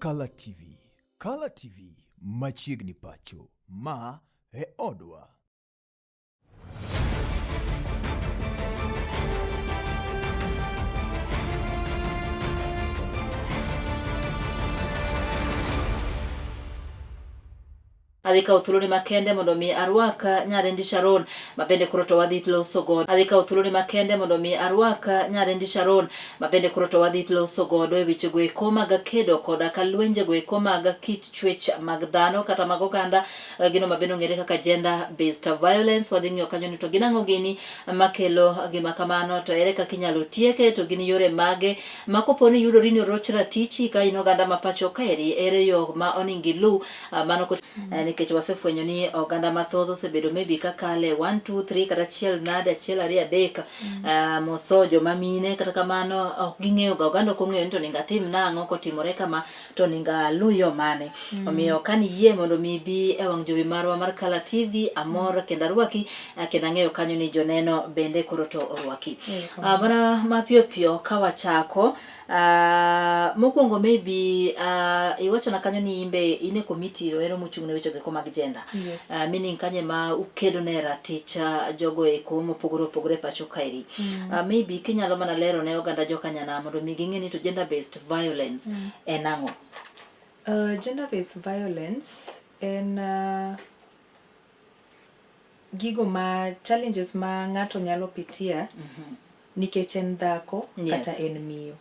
Color TV. Color TV machiegni pacho. Ma e odwa. Adhika uthuluni makende mondo mi arwaka nyadendi Sharon mabende koro to wadhi loso godo. Adhika uthuluni makende mondo mi arwaka nyadendi Sharon mabende koro to wadhi loso godo e weche go eko mag kedo koda ka lwenje go eko mag kit chwech mag dhano kata mag oganda gino mabende ong'ere kaka gender based violence. Wadhi ng'iyo kanyo ni to ginang'o gini makelo gima kamano, to ere kaka inyalo tieke, to gin yore mage ma koponi yudori ni oroch ratichi ka in oganda ma pacho kaeri, ere yo ma onego ilu mano nikech wasefwenyo ni oganda mathoth osebedo maybe kakale 1 2 3 kata achiel nade achiel ariyo adek moso joma mine kata kamano ok ging'eyo ga, oganda ok ong'eyo ni to ninga tim nang'o kotimore kama to ninga luyo mane. Omiyo kan yie mondo mi bi e wang' jowi marwa mar Color TV amor kendo arwaki kendo ang'eyo kanyo ni joneno bende koro to orwaki. Mana mapiyo piyo kawachako mokwongo maybe iwacho na kanyo ni imbe ine committee ero mochung'ne weche go mag gender. Yes. Meaning kanye ma ukedo ne raticha jogo eko mopogore opogore pacho kaeri. Maybe kinyalo mana lero ne oganda jokanyana mondo mi ging'e ni to gender based violence en ang'o? Gender based violence en gigo ma challenges ma ng'ato nyalo pitia nikech en dhako kata en miyo.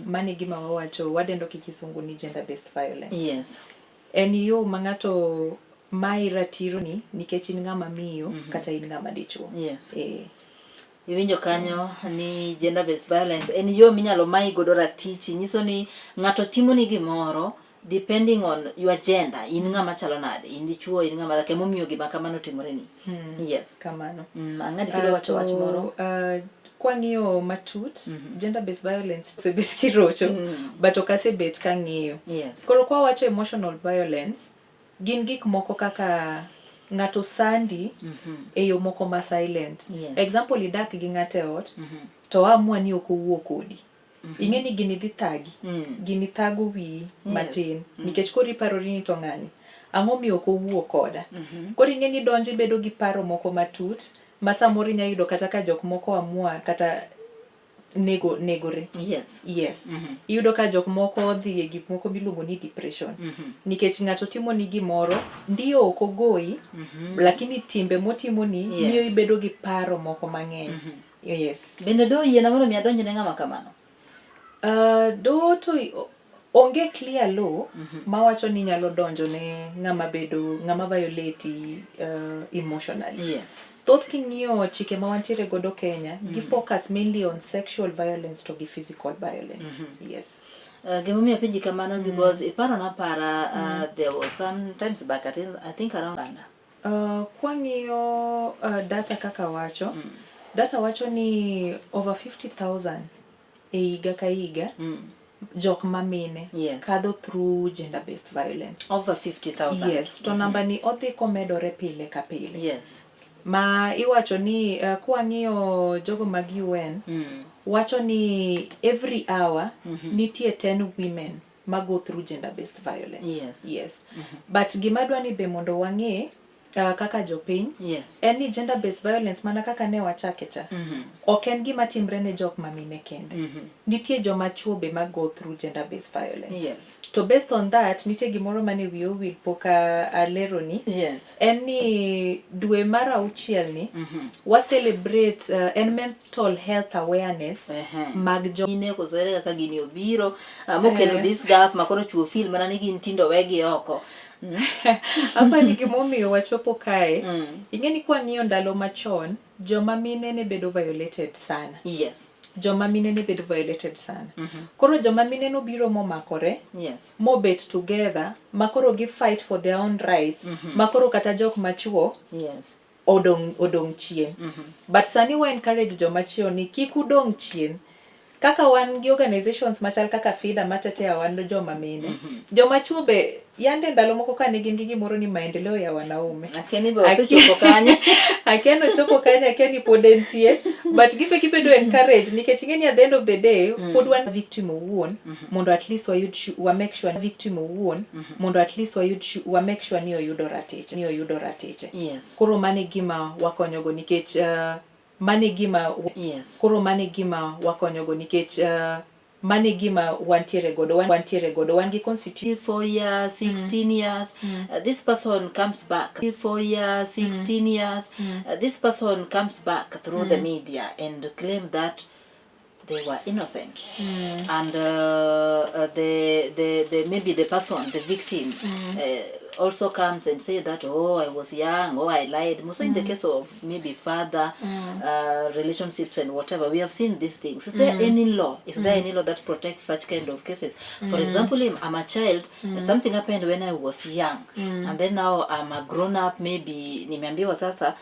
Mane gima wawacho wadendo kikisungu ni gender based violence. Yes. En yo ma ng'ato mai ratiro ni nikech in ng'ama miyo kata in ng'ama dichuo. Yes. Iwinjo kanyo ni gender based violence en yo minyalo mai godo ratichi, nyiso ni ng'ato timo ni gimoro depending on your gender, in ng'ama chalo nade, in dichuo, in ng'ama dhako, momiyo gima kamano timore ni. Yes. Kamano. Ang'adi kile wacho wach moro. Kwang'iyo matut, gender based violence sebet kirocho, but okasebet kang'iyo. Yes. Koro kwa wacho emotional violence, gin gik moko kaka ng'ato sandi e yo moko ma silent. Yes. Example, idak gi ng'ate ot, to amua ni ok owuo kodi. Ing'e ni gini dhi thagi, gini thago wi matin, nikech koro iparori ni to ng'ani ang'o miyo ok owuo koda. Koro ing'e ni donji bedo gi paro moko matut, ma samoro inya yudo kata ka jok moko amua kata negore. Yes. Yes. Iyudo ka jok moko dhi e gik moko miluongo ni depression. Nikech ng'ato timo ni gimoro, ndiyo ok ogoyi, lakini timbe motimo ni miyo ibedo gi paro moko mang'eny. Yes. Bende do yie na mondo mi adonj ne ng'ama kamano? Do to onge clear law mawacho ni nyalo donjo ne ng'ama violate emotionally. Yes. Thoth king'iyo chike ma wantiere godo Kenya, gi focus mainly on sexual violence to gi physical violence. Yes. Gimomiyo penji kamano because iparo na para there was some times back I think around Kwang'iyo data kaka wacho, data wacho ni over 50,000 e higa ka higa jok mamine kadho through gender based violence. Over 50,000. Yes. To namba ni odhi komedore pile ka pile. Yes. Ma iwacho ni kwang'iyo jogo mag UN wacho ni every hour nitie 10 women ma go through gender based violence. Yes. Yes. But gimadwa ni be mondo wang'e kaka jopiny, en ni gender based violence mana kaka ne wachake cha. Ok en gima timre ne jok mamine kende. Nitie joma chuo be ma go through gender based violence. Yes. To based on that, nitie gimoro mane wiyo wil poka alero ni. Yes. En ni dwe mar auchiel ni wa celebrate en mental health awareness mag jo ine ko zoere kaka gini obiro mokelo this gap makoro chuo feel mana ni gin tindo wegi oko. Apa ni gimomiyo wachopo kae. Ing'e ni kwang'iyo ndalo machon joma mine ne bedo violated sana. Yes. Joma mine ne bedo violated sana. Koro joma mine no biro momakore. Yes. Mobet together, makoro gi fight for their own rights. Makoro kata jok machuo. Yes. Odong chien. But sani wa encourage joma chio ni kik udong chien. kaka wan gi organizations machal kaka FIDA matetea wan joma mine joma chuo be yande ndalo moko kane gin gi gimoro ni maendeleo ya wanaume akeni be osechopo kanye akeno chopo kanye akeni pod entie but gibedo encourage nikech ingeni at the end of the day pod wan victim owuon mondo at least wa make sure victim owuon mondo at least wa make sure ni oyudo ratiche yes koro mane gima wakonyogo nikech mane gima wakonyogo nikech mane gima wantiere godo wan gi constitution 4 years 16 years this person comes back 4 years 16 years this person comes back through the media and claim that they were innocent and the maybe the person, the victim also comes and say that oh I was young, oh I lied. So in the case of maybe father relationships and whatever, we have seen these things. Is there any law? Is there any law that protects such kind of cases? For example, I'm a child, something happened when I was young and then now I'm a grown up, maybe nimeambiwa sasa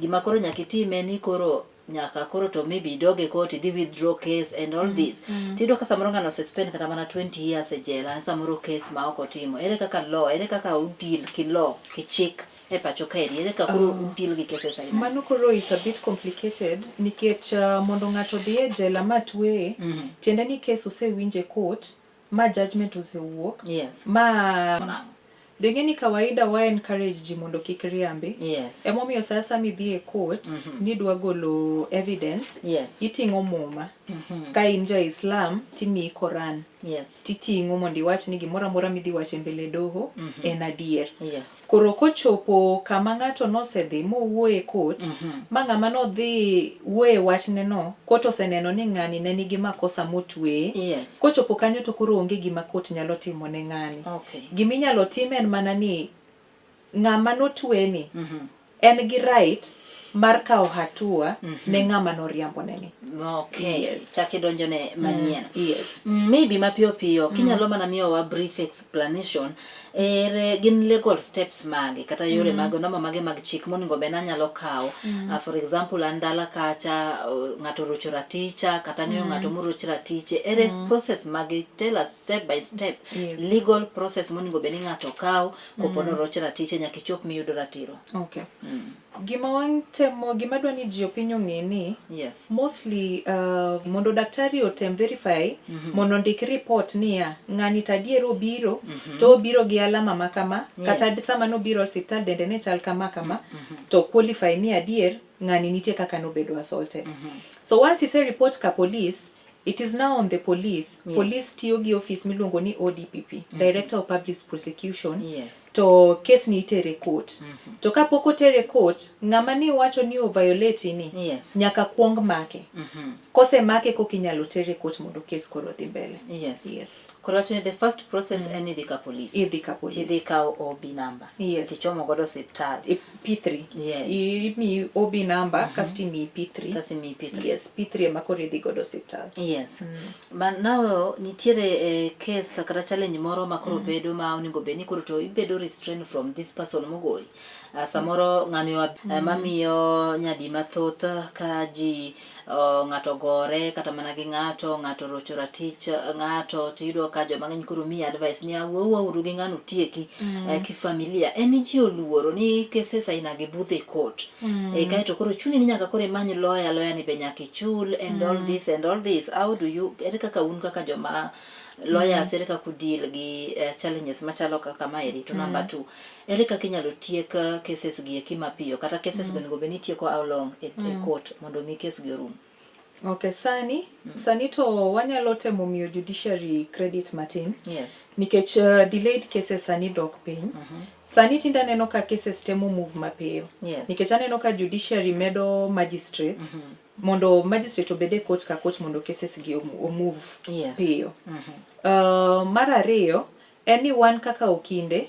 gimakoro nyakitime nikoro nyaka koro to maybe doge court dhi withdraw case and all this tido ka samoro ngano suspend kata mana 20 years e jela ni samoro case ma oko timo ere kaka law ere kaka udil ki law ki chik e pacho kaeri ere kaka udil gi cases aina mano koro it's a bit complicated nikech mondo ngato dhi e jela matwe tiende ni case osewinje court ma judgment osewuok yes ma dengeni kawaida wa encourage ji mondo kik riambi yes emomiyo sasa mi dhi e court ni dwa golo evidence yes itingo muma ka in ja Islam timi Quran yes titingo mondo iwach ni gimoro amora midhi wache mbele doho en adier yes koro kochopo kama ngato nosedhi mowuo e court ma ngama no dhi wuoye wachne no court oseneno ni ngani ne nigi makosa motwe yes kochopo kanyo to koro onge gima court nyalo timo ne ngani okay giminyalo time en mana ni ngama notweni en gi right mar kao hatua ne ngama no riambo neni okay yes chaki donjo ne manyien yes maybe mapio pio kinyalo mana miyo wa brief explanation gin legal steps mage kata yore mago namba mage mag chik moningo bena nyalo kao for example andala kacha ngato rocho raticha kata nyo ngato murocho ratiche process mage tell us step by step legal process moningo beni ngato kao kopono rocho ratiche nyakichop miyudo ratiro okay gima wantemo gima dwani ji opinyo ngeni yes mostly mondo daktari otem verify mondo ndik report niya ngani tadiero biro to biro gi alama makama kata sama no biro hospital dende ne chal kama to qualify ni adier ngani nitie kaka no bedo assaulted so once he say report ka police it is now on the police police tiyo gi office miluongo ni ODPP Director of Public Prosecution to case ni itere court to kapoko tere court ngama ni wacho ni o violate ni nyaka kuong make kose make ko kinyalo tere court mondo case koro dhi mbele yes correct the first process any the police idika OB number tichomo godo hospital P3 mi OB number kasti mi P3 yes P3 makore dhi godo hospital yes but now nitiere case kata challenge moro makoro bedo ma oningo beni koro to ibedo restrained from this person mogoi samoro ng'ani mamiyo nyadi mathoth ka ji ngato gore kata mana gi ngato rocho ratich ngato tiyudo ka joma ng'eny koro mi advice ni awuouru gi ng'ano tieki ki familia en ji oluoro ni cases aina gi budhe court kae to koro chuni ni nyaka koro many lawyer ni be nyaka chul and all this how do you ere kaka un kaka joma lawyers ere kaka deal gi challenges machalo kaka maeri to number 2 ere kaka inyalo tiek cases gi mapiyo kata cases go beni tieko how long e court mondo mi case gi rum okay sani to wanyalo temo miyo judiciary credit matin nikech delayed cases sani dok piny sani tinda neno ka cases temo move mapiyo nikech aneno ka judiciary medo magistrates mondo magistrate obede court ka court mondo cases gi move piyo mar ariyo eni wan kaka okinde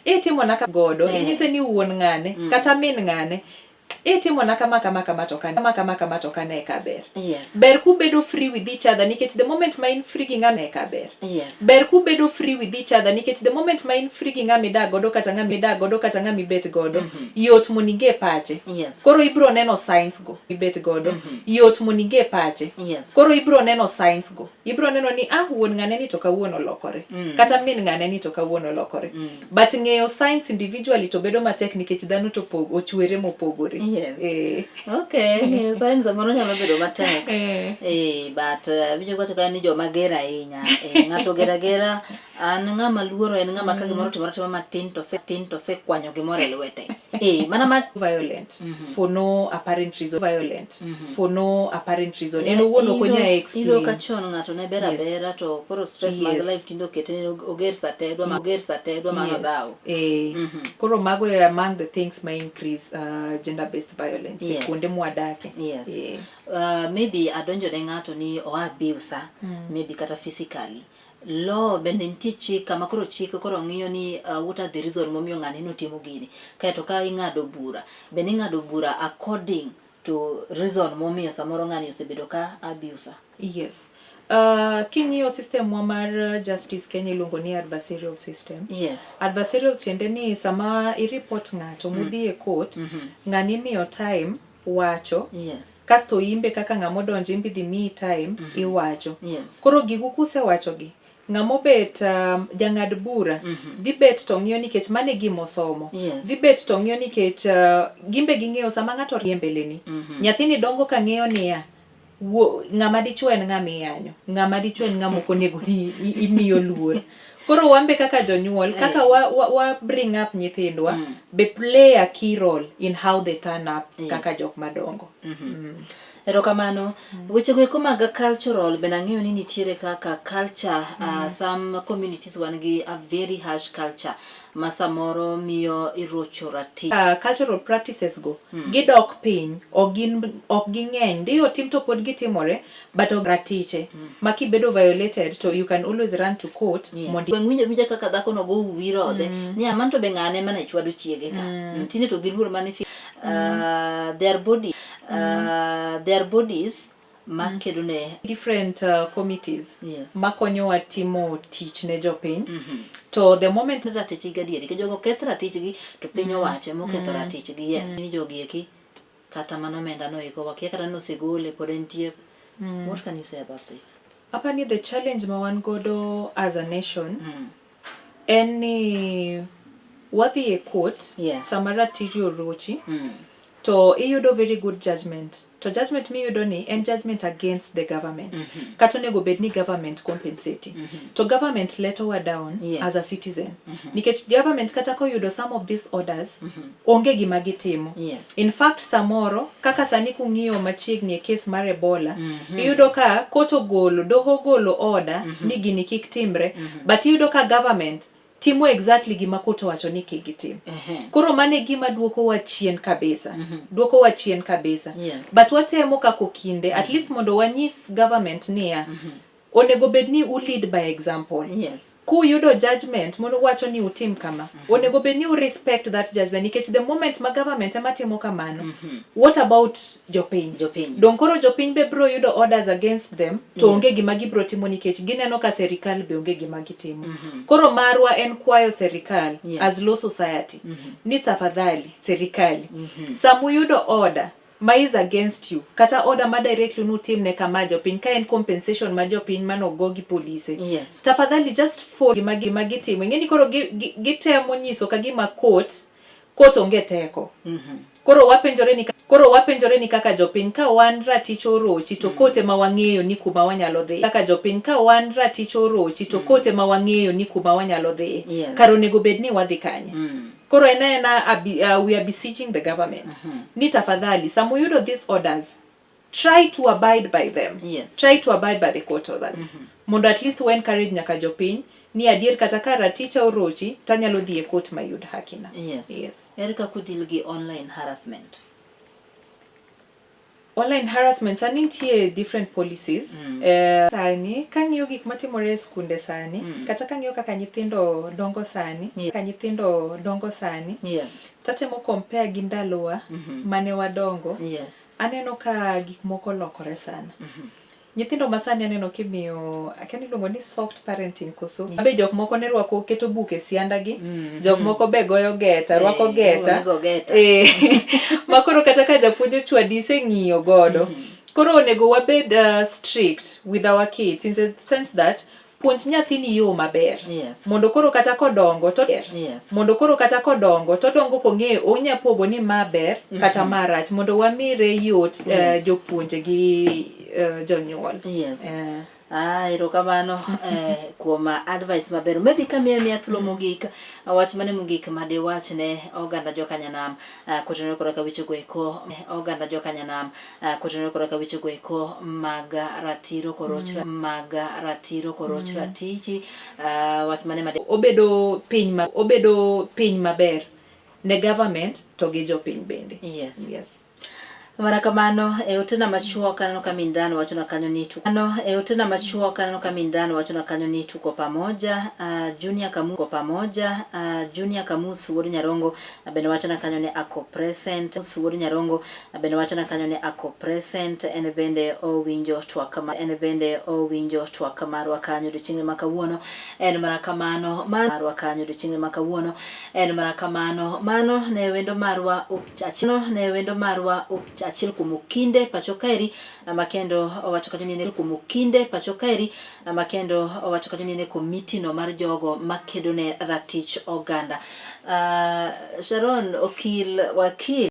itimo naka godo inyise ni wuon ng'ane kata min ng'ane timo na kama to kane ka ber. Yes. Ber ku bedo free with each other nikech the moment ma in free gi ng'ama ka ber. Yes. Ber ku bedo free with each other nikech the moment ma in free gi ng'ama da godo kata ng'ama bet godo yot moninge pache. Yes. Koro ibro neno signs go ibet godo yot moninge pache. Yes. Koro ibro neno signs go. Ibro neno ni wuon ng'ane ni to kawuono lokore. Kata min ng'ane ni to kawuono lokore. But ng'eyo signs individually to bedo matek nikech dhano to ochwere mopogore. Yes. Okay, ng'eyo signs amoro nyalo bedo matek. But winjo ko to ni joma gera ahinya. Ng'ato gera an ng'ama luoro en ng'ama ka gimoro timore matin to se kwanyo gimoro e lwete. Mana violent for no apparent reason. For no apparent reason. En owuon ok onya explain. Ilo ka chon ng'ato ne bera to koro stress mag life tindo kete ni oger sate dwa mano daw. Koro mago e among the things may increase gender based violence kuonde mwadake. Yes. Maybe adonjo ne ng'ato ni o abuse maybe kata physically. Law bende nitie chik kama koro chik koro ng'iyo ni what are the reason momiyo ng'ani notimo gini. Kaeto ka ing'ado bura bende ing'ado bura according to reason momiyo samoro ng'ani osebedo ka abuser. Yes. King'iyo system mar justice Kenya iluongo ni adversarial system. Yes. Adversarial tiende ni sama i-report ng'ato mudhi e court, ng'ani miyo time wacho. Yes. Kasto imbe kaka ng'amo donjo imbe dhi miyi time iwacho. Yes. Koro gigu kusewacho gi ng'amo bet jang'ad bura dhi bet to ng'iyo nikech mane gimosomo. Yes. Dhi bet to ng'iyo nikech gimbe ging'eyo sama ng'ato riembeleni. Nyathini dongo ka ng'eyo niya ng'ama dichwo en ng'ama iyanyo, ng'ama dichwo en ng'ama ok onego ni imiyo luor. Koro wambe kaka jonyuol kaka wa bring up nyithindwa be play a key role in how they turn up kaka jok madongo. Erokamano. Weche go mag cultural benang'eyo ni nitiere kaka culture some communities wan gi a very harsh culture masamoro miyo irocho ratich. Cultural practices go gidok piny ok ging'eny ndio tim to pod gitimore but ratiche makibedo violated to you can always run to court. Winjo kaka dhako no go wiro ode ni amanto be ng'ane mana chwado chiege ka tine to giluor mane their bodies makedone different committees Yes. makonyo timo tich ne jopiny. To the moment ratich gi adieri ke jogo keth ratich gi to piny owacho moketho ratich gi. Yes. Ni jogi eki kata mano menda no iko wakia kata no segole pod entie. What can you say about this? apani the challenge ma wan godo as a nation any wadhi e court sama ratiri orochi to iyudo very good judgment. To judgment miyudo ni en judgment against the government. Kata onego bed ni government compensate. To government let her down as a citizen. Nikech government kata koyudo some of these orders onge gima gitimo. In fact samoro kaka sani kung'iyo machiegni e case mar Ebola iyudo ka court ogolo doho golo order ni gini kik timre but iyudo ka government timo exactly gima court wacho ni kigitim. Koro mane gima duoko wa chien kabisa. Duoko wa chien kabisa. But watemo kako kinde at least mondo wanyis government niya onego bedni u lead by example. Ku yudo judgment mondo wacho ni utim kama. Onego bedni u respect that judgment nikech the moment ma government ema timo kamano. What about jopiny? Don koro jopiny be bro yudo orders against them to onge gima gibro timo nikech gineno ka serikal be onge gima gitimo. Koro marwa en kwayo serikal as law society ni tafadhali serikali samu yudo order ma is against you kata order ma directly nutim ne kama jopiny ka en compensation ma jopiny manogo gi police. Tafadhali just for gima gitimo ngeni koro gitemo nyiso ka gima court onge teko. Koro wapenjore ni kaka jopiny ka wan ratich orochi to kote ma wang'eyo ni kuma wanyalo dhi. Kaka jopiny ka wan ratich orochi to kote ma wang'eyo ni kuma wanyalo dhi. Karo nego bedni wadhi kanye. Koro we are beseeching the government. Ni tafadhali samu yudo these orders try to abide by them. Try to abide by the court orders. Mondo at least we encourage nyaka jopiny ni adier kata ka raticha orochi tanyalo dhi e court mayud hakina. Erika kudil gi online harassment. Online harassment sani nitie different policies. Sani kang'iyo gik matimore e skunde sani, kata kang'iyo kaka nyithindo dongo sani, Yes. tatemo compare gi ndalowa mane wadongo. Yes. Aneno ka gik moko lokore sana. Nyithindo masani aneno kimiyo akani luongo ni soft parenting koso. Abe jok moko ne rwako keto buke sianda gi, jok moko be goyo geta, rwako geta. Makoro kata ka japuonj ochwadi seng'iyo godo. Koro onego wabed strict with our kids in the sense that puonj nyathini yo maber. Yes. Mondo koro kata kodongo to Yes. mondo koro kata kodongo to dongo kong'e onya pogo ni maber kata marach mondo wamire yot jopuonje gi jonyuol. Yes. Erokamano kuom advice maber. Maybe kamiya thuolo mogik, wach mane mogik made wach ne oganda jokanyanam kotenore koraka weche goeko oganda jokanyanam kotenore koraka weche goeko mag ratiro koroch ratichi wach mane made obedo piny maber ne government to gi jopiny bende. Yes. Marakamano otena machuo kanano kamindano wacho na kanyo ni tuko. Otena machuo kanano kamindano wacho na kanyo ni tuko pamoja. Junior Kamus Wuod Nyarongo bende wacho na kanyo ni ako present. Wuod Nyarongo bende wacho na kanyo ni ako present. En bende owinjo twak marwa kanyo dochinge makawuono. En marakamano marwa kanyo dochinge makawuono. En marakamano mano ne wendo marwa achiel kuom kinde pacho kaeri makendo owacho kanyo ni kumukinde pacho kaeri makendo owacho kanyo ni komiti no mar jogo makedo ne ratich oganda. Sharon wakil